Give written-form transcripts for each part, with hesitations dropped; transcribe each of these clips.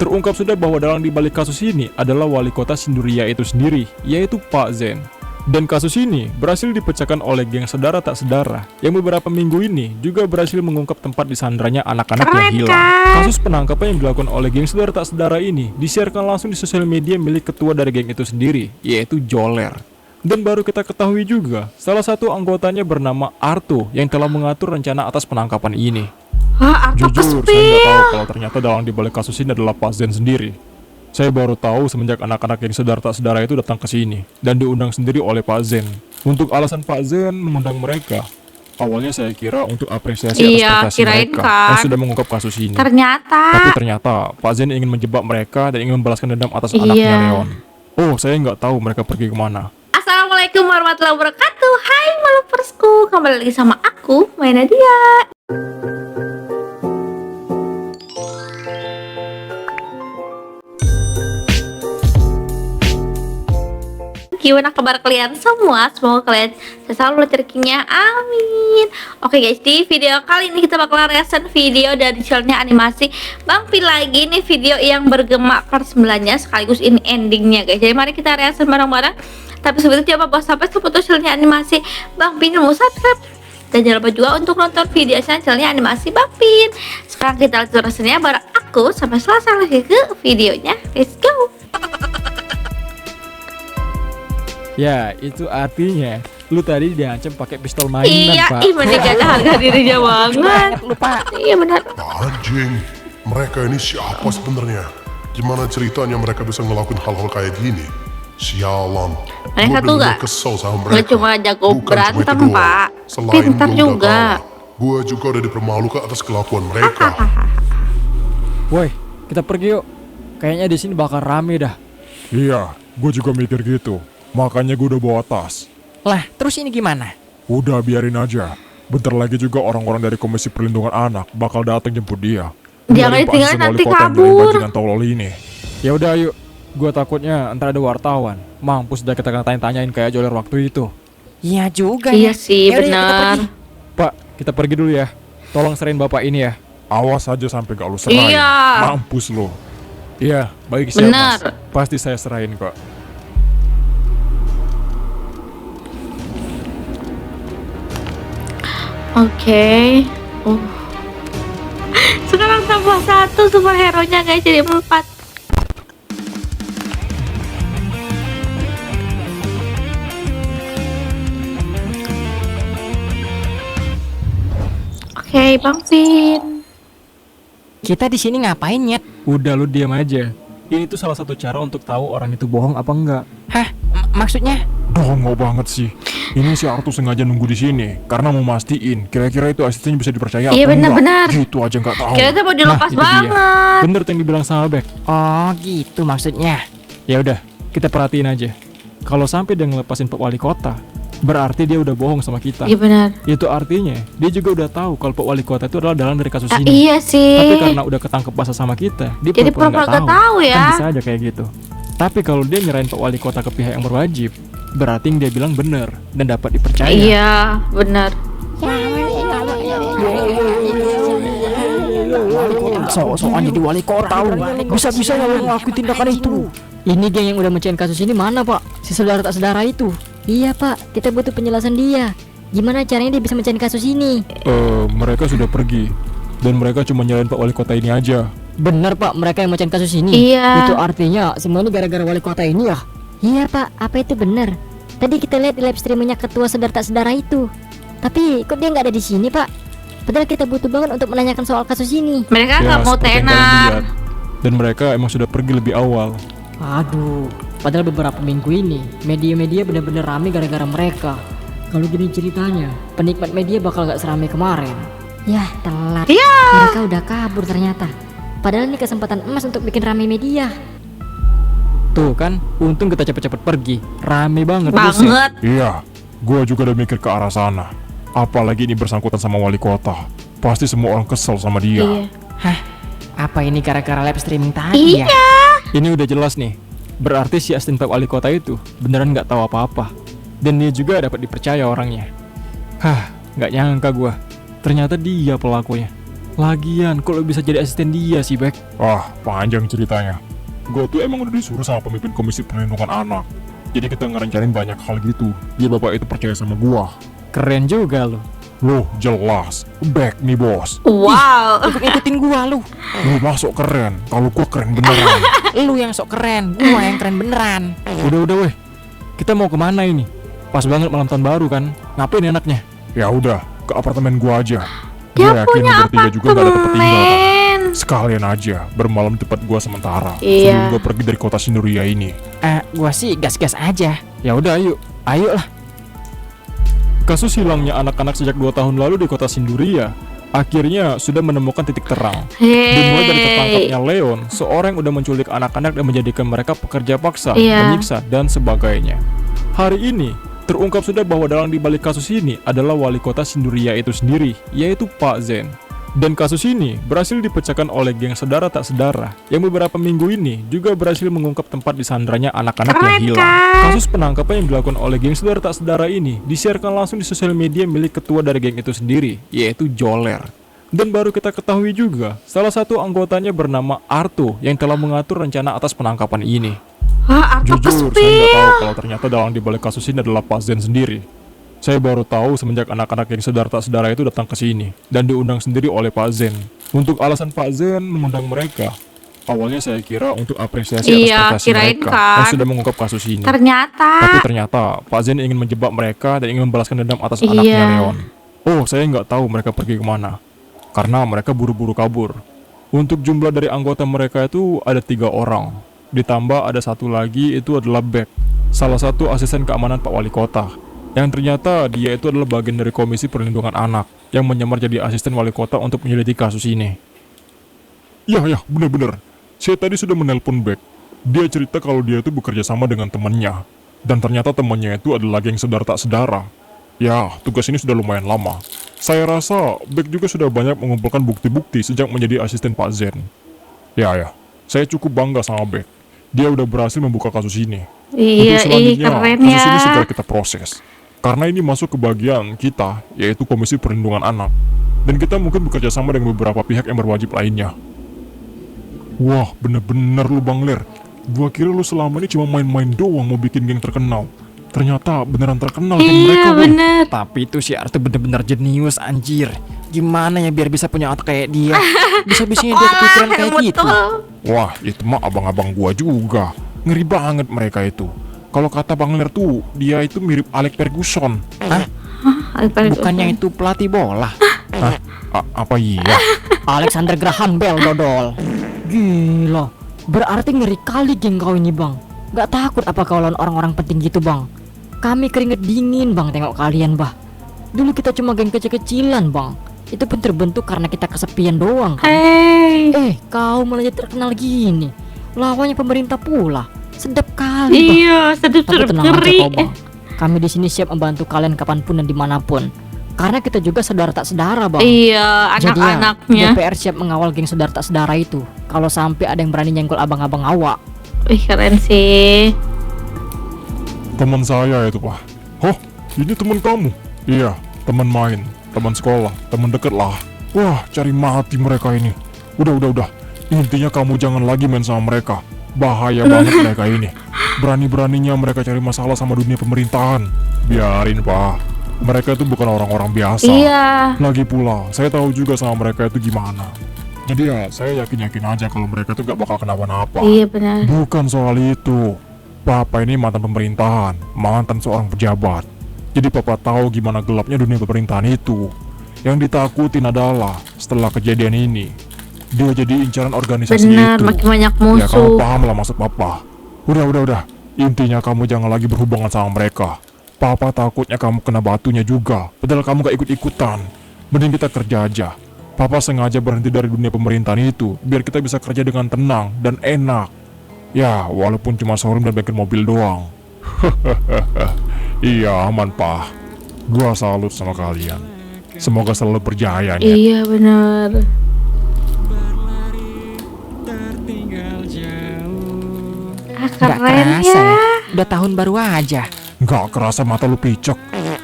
Terungkap sudah bahwa dalang di balik kasus ini adalah wali kota Sinduria itu sendiri, yaitu Pak Zen. Dan kasus ini berhasil dipecahkan oleh geng sedara tak sedara yang beberapa minggu ini juga berhasil mengungkap tempat disandranya anak-anak yang hilang. Kasus penangkapan yang dilakukan oleh geng sedara tak sedara ini disiarkan langsung di sosial media milik ketua dari geng itu sendiri, yaitu Joler. Dan baru kita ketahui juga, salah satu anggotanya bernama Arto yang telah mengatur rencana atas penangkapan ini. Wah, apa Jujur, saya nggak tahu kalau ternyata dalang di balik kasus ini adalah Pak Zen sendiri. Saya baru tahu semenjak anak-anak yang sedara tak sedara itu datang ke sini dan diundang sendiri oleh Pak Zen. Untuk alasan Pak Zen mengundang mereka, awalnya saya kira untuk apresiasi atas prestasi mereka yang sudah mengungkap kasus ini. Tapi ternyata Pak Zen ingin menjebak mereka dan ingin membalaskan dendam atas anaknya Leon. Oh, saya nggak tahu mereka pergi kemana. Assalamualaikum warahmatullahi wabarakatuh. Hai Maloversku, kembali lagi sama aku, Nadia. Gimana kabar kalian semua? Semoga kalian selalu rezekinya, amin. Oke guys, di video kali ini kita bakalan reaction video dari channelnya animasi Bang Pin lagi. Nih video yang bergema part 9-nya sekaligus ini endingnya guys. Jadi mari kita reaction bareng-bareng. Tapi sebelum itu jangan lupa sampai seputus channelnya animasi Bang Pin, mau subscribe. Dan jangan lupa juga untuk nonton video channelnya animasi Bang Pin. Sekarang kita lanjut reactionnya bareng aku sampai selesai lagi ke videonya. Let's go. Ya, itu artinya lu tadi diancam pakai pistol mainan, iya, Pak. Iya, menikah harga dirinya banget. Lupa. Iya benar. Anjing, mereka ini siapa sebenarnya? Gimana ceritanya mereka bisa ngelakuin hal-hal kayak gini? Sialan. Mereka tuh gak kesel sama nggak mereka. cuma jago Bukan berantem, cuma itu doang. Pak. Selain Pintar gua juga. udah kalah, gua juga udah dipermalukan atas kelakuan mereka. Woi, kita pergi yuk. Kayaknya di sini bakal rame dah. Iya, gue juga mikir gitu. Makanya gue udah bawa tas. Lah, terus ini gimana? Udah biarin aja. Bentar lagi juga orang-orang dari Komisi Perlindungan Anak bakal datang jemput dia. Jangan ditinggalin nanti kabur. Bajingan tolol ini. Ya udah yuk. Gua takutnya ntar ada wartawan. Mampus udah kita tanya-tanyain kayak Joler waktu itu. Iya juga Iya ya. sih, Yaudah, kita benar. pergi. Pak, kita pergi dulu ya. Tolong serain bapak ini ya. Awas aja sampai gak lu serahin. Iya. Mampus lo. Iya, baik siap Benar. Mas. Pasti saya serahin kok. Oke. Sekarang tambah satu superhero nya guys, jadi 4. Oke, Bang Pin. Kita di sini ngapain, Nyet? Udah lu diam aja. Ini tuh salah satu cara untuk tahu orang itu bohong apa enggak. Hah? Maksudnya? Dongeng banget sih. Ini si Artu sengaja nunggu di sini karena mau mastiin kira-kira itu asistennya bisa dipercaya Iya, atau enggak. benar-benar. Gitu aja nggak tahu. Kita tuh mau dilepas itu dia. banget. Bener tuh yang dibilang sama Bek. Oh, gitu maksudnya. Ya udah, kita perhatiin aja. Kalau sampai dia ngelepasin Pak Wali Kota, berarti dia udah bohong sama kita. Iya benar. Itu artinya dia juga udah tahu kalau Pak Wali Kota itu adalah dalang dari kasus ini. Iya sih. Tapi karena udah ketangkep basah sama kita, dia Jadi pura-pura pura-pura nggak tahu ya. Kan bisa aja kayak gitu. Tapi kalau dia nyerahin Pak Wali Kota ke pihak yang berwajib, berarti yang dia bilang bener dan dapat dipercaya. Iya, benar. So-soan jadi wali kota lu. Bisa-bisa ya lu ngelakuin tindakan itu. Ini geng yang udah mecahin kasus ini mana, Pak? Si saudara tak saudara itu. Iya, Pak. Kita butuh penjelasan dia. Gimana caranya dia bisa mecahin kasus ini? Mereka sudah pergi dan mereka cuma nyerahin Pak Wali Kota ini aja. Benar, Pak. Mereka yang mecahin kasus ini. Iya. Itu artinya semua ini gara-gara wali kota ini ya? Iya, Pak. Apa itu benar? Tadi kita lihat di live streamingnya ketua saudara tak saudara itu. Tapi kok dia nggak ada di sini, Pak? Padahal kita butuh banget untuk menanyakan soal kasus ini. Mereka nggak mau seperti yang kalian tenar. lihat. Dan mereka emang sudah pergi lebih awal. Aduh, padahal beberapa minggu ini media-media benar-benar rame gara-gara mereka. Kalau gini ceritanya, penikmat media bakal gak seramai kemarin. Yah, telat. Iya. Mereka udah kabur ternyata. Padahal ini kesempatan emas untuk bikin rame media. Tuh kan, untung kita cepet-cepet pergi. Rame banget. buset. Banget. Iya, gue juga udah mikir ke arah sana. Apalagi ini bersangkutan sama wali kota. Pasti semua orang kesel sama dia. Iya. Hah? Apa ini gara-gara live streaming tadi ya? Iya. Ini udah jelas nih. Berarti si asisten Pak Wali Kota itu beneran nggak tahu apa-apa. Dan dia juga dapat dipercaya orangnya. Hah, nggak nyangka gua. Ternyata dia pelakunya. Lagian, kok lo bisa jadi asisten dia sih, Bek? Wah, panjang ceritanya. Gue tuh emang udah disuruh sama pemimpin Komisi Perlindungan Anak. Jadi kita ngerencanain banyak hal gitu. Dia bapak itu percaya sama gua. Keren juga lo. Loh, jelas. Back nih, bos. Wow. Ikutin gua lu. Lu masuk keren. Kalau gua keren beneran. Lu yang sok keren, gua yang keren beneran. Udah weh. Kita mau kemana ini? Pas banget malam tahun baru kan? Ngapain enaknya? Ya udah, ke apartemen gua aja. Dia Gua yakin punya lu bertiga juga gak ada tempat tinggal kan. apartemen. Sekalian aja bermalam di tempat gua sementara. Iya. Sebelum gua pergi dari kota Sinduria ini. Gua sih gas-gas aja. Ya udah, ayo lah. Kasus hilangnya anak-anak sejak 2 tahun lalu di kota Sinduria akhirnya sudah menemukan titik terang. Dimulai dari tertangkapnya Leon, seorang yang udah menculik anak-anak dan menjadikan mereka pekerja paksa, Iya. menyiksa, dan sebagainya. Hari ini, terungkap sudah bahwa dalang dibalik kasus ini adalah wali kota Sinduria itu sendiri, yaitu Pak Zen. Dan kasus ini berhasil dipecahkan oleh geng sedara tak sedara yang beberapa minggu ini juga berhasil mengungkap tempat disandranya anak-anak yang Keren, hilang. kan? Kasus penangkapan yang dilakukan oleh geng sedara tak sedara ini disiarkan langsung di sosial media milik ketua dari geng itu sendiri, yaitu Joler. Dan baru kita ketahui juga, salah satu anggotanya bernama Arto yang telah mengatur rencana atas penangkapan ini. Wah, apa Jujur, saya nggak tahu kalau ternyata dalang di balik kasus ini adalah Pak Zen sendiri. Saya baru tahu semenjak anak-anak yang sedara tak sedara itu datang ke sini dan diundang sendiri oleh Pak Zen. Untuk alasan Pak Zen mengundang mereka, awalnya saya kira untuk apresiasi Iya, atas prestasi kirain mereka kan. yang sudah mengungkap kasus ini. Ternyata. Tapi ternyata Pak Zen ingin menjebak mereka dan ingin membalaskan dendam atas Iya. anaknya Leon. Oh, saya nggak tahu mereka pergi kemana, karena mereka buru-buru kabur. Untuk jumlah dari anggota mereka itu ada 3 orang. Ditambah ada satu lagi itu adalah Beck, salah satu asisten keamanan Pak Wali Kota. Yang ternyata dia itu adalah bagian dari Komisi Perlindungan Anak yang menyamar jadi asisten wali kota untuk menyelidiki kasus ini. Ya, bener-bener. Saya tadi sudah menelpon Beck. Dia cerita kalau dia itu bekerja sama dengan temannya. Dan ternyata temannya itu adalah geng sedara tak sedara. Ya, tugas ini sudah lumayan lama. Saya rasa Beck juga sudah banyak mengumpulkan bukti-bukti sejak menjadi asisten Pak Zen. Ya, saya cukup bangga sama Beck. Dia udah berhasil membuka kasus ini. Iya, Untuk selanjutnya, keren kasus ya. ini segera kita proses. Karena ini masuk ke bagian kita, yaitu Komisi Perlindungan Anak. Dan kita mungkin bekerja sama dengan beberapa pihak yang berwajib lainnya. Wah, bener-bener lu Bang Ler. Gua kira lu selama ini cuma main-main doang mau bikin geng terkenal. Ternyata beneran terkenal geng mereka, Iya, Bang. bener. Tapi itu si Arto bener-bener jenius anjir. Gimana ya biar bisa punya otak kayak dia? Bisa-bisanya dia kepikiran kayak gitu. Betul. Wah, itu mah abang-abang gua juga. Ngeri banget mereka itu. Kalau kata Bang Ler tuh, dia itu mirip Alex Ferguson. Hah? Bukannya itu pelatih bola? Hah? Apa iya? Alexander Graham Bell dodol. Gila, berarti ngeri kali geng kau ini bang. Gak takut apa kau lawan orang-orang penting gitu bang? Kami keringet dingin bang tengok kalian bah. Dulu kita cuma geng kecil-kecilan bang. Itu pun terbentuk karena kita kesepian doang kan. Kau malah jadi terkenal gini. Lawannya pemerintah pula. Sedap kali bang. Iya, Tapi sedap-sedap tenang aja ngeri. kau bang. Kami di sini siap membantu kalian kapanpun dan dimanapun. Karena kita juga saudara tak saudara bang. Iya, Jadi ya, anak-anaknya. DPR siap mengawal geng saudara tak saudara itu. Kalau sampai ada yang berani nyenggol abang-abang awak. Wih, keren sih. Teman saya itu, Pak. Oh, ini teman kamu? Iya, teman main, teman sekolah, teman deket lah. Wah, cari mati mereka ini. Udah. Intinya kamu jangan lagi main sama mereka. Bahaya banget mereka ini. Berani-beraninya mereka cari masalah sama dunia pemerintahan. Biarin, Pak. Mereka itu bukan orang-orang biasa. Iya. Lagi pula, saya tahu juga sama mereka itu gimana. Jadi ya, saya yakin-yakin aja kalau mereka itu gak bakal kenapa-napa. Iya, benar. Bukan soal itu. Papa ini mantan pemerintahan, mantan seorang pejabat. Jadi Papa tahu gimana gelapnya dunia pemerintahan itu. Yang ditakutin adalah setelah kejadian ini, dia jadi incaran organisasi Benar, itu. makin banyak Ya kamu musuh. paham lah maksud Papa. Udah. Intinya kamu jangan lagi berhubungan sama mereka. Papa takutnya kamu kena batunya juga. Padahal kamu gak ikut-ikutan. Mending kita kerja aja. Papa sengaja berhenti dari dunia pemerintahan itu biar kita bisa kerja dengan tenang dan enak. Ya, walaupun cuma showroom dan bengkel mobil doang. Iya, aman, Pak. Gua salut sama kalian. Semoga selalu berjaya ya. Iya, benar. Nggak Keren kerasa ya. Udah tahun baru aja. Nggak kerasa mata lu picek.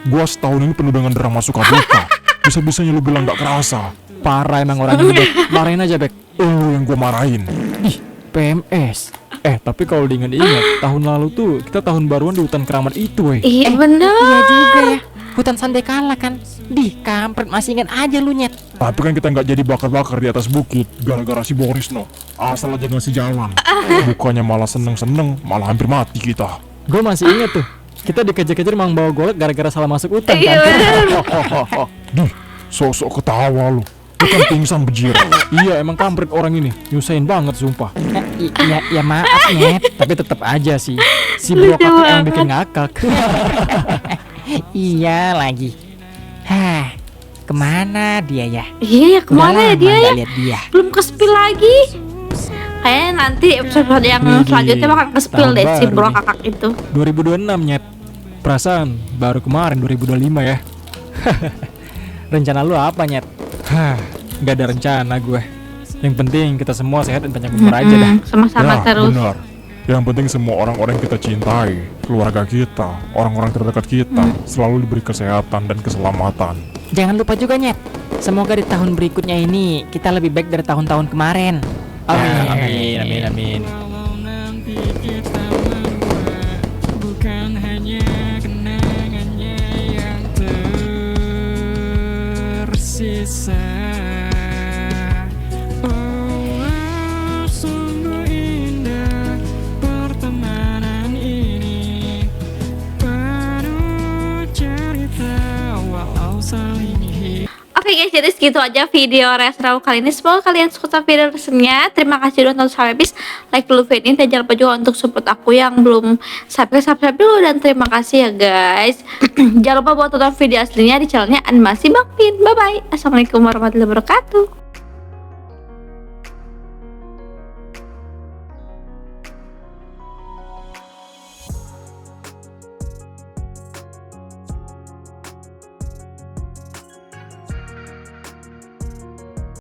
Gua setahun ini penuh dengan drama suka duka. Bisa-bisanya lu bilang nggak kerasa. Parah emang orang ini, Bek. Marahin aja, Bek. Lu yang gua marahin. Ih, PMS. Tapi kalau diingat-ingat, tahun lalu tuh kita tahun baruan di hutan keramat itu, weh. Iya bener. Iya juga ya. Hutan Sandekala kan. Dih, kampret, masih ingat aja lu, Nyet. Tapi kan kita nggak jadi bakar-bakar di atas bukit gara-gara si Boris no. Asal aja ngasih jalan. Bukannya malah seneng-seneng, malah hampir mati kita. Gue masih ingat tuh, kita dikejar-kejar Mang bawa golek gara-gara salah masuk hutan Iya kan. bener. Dih, sosok ketawa lu. Bukan pingsan bejir. Iya, emang kampret orang ini, nyusahin banget sumpah. Ya maaf, Nyet. Tapi tetap aja sih, si bro kakak yang banget. bikin ngakak. Iya lagi. Hah, kemana dia ya? Iya ya, kemana ya Udah dia lama ya? nggak lihat dia. Belum ke-spill lagi. Kayaknya nanti episode yang Widih, selanjutnya bakal ke-spill tahun deh si baru bro nih. kakak itu. 2026 Nyet. Perasaan baru kemarin 2025 ya. Rencana lu apa, Nyet? Hah, nggak ada rencana gue. Yang penting kita semua sehat dan panjang umur aja dah. Sama-sama Ya, terus. benar. Yang penting semua orang-orang yang kita cintai, keluarga kita, orang-orang terdekat kita, selalu diberi kesehatan dan keselamatan. Jangan lupa juga, Nyet. Semoga di tahun berikutnya ini kita lebih baik dari tahun-tahun kemarin. Amin. Bukan hanya kenangannya yang tersisa. Oh, sungguh indah pertemanan ini. Penuh cerita walau saling Oke guys, jadi segitu aja video reaction kali ini. Semoga kalian suka sama video reactionnya. Terima kasih udah nonton sampai habis. Like dulu video ini dan jangan lupa juga untuk support aku yang belum subscribe dulu. Dan terima kasih ya guys. Jangan lupa buat tonton video aslinya di channelnya Animasi Bang Pin. Bye bye. Assalamualaikum warahmatullahi wabarakatuh.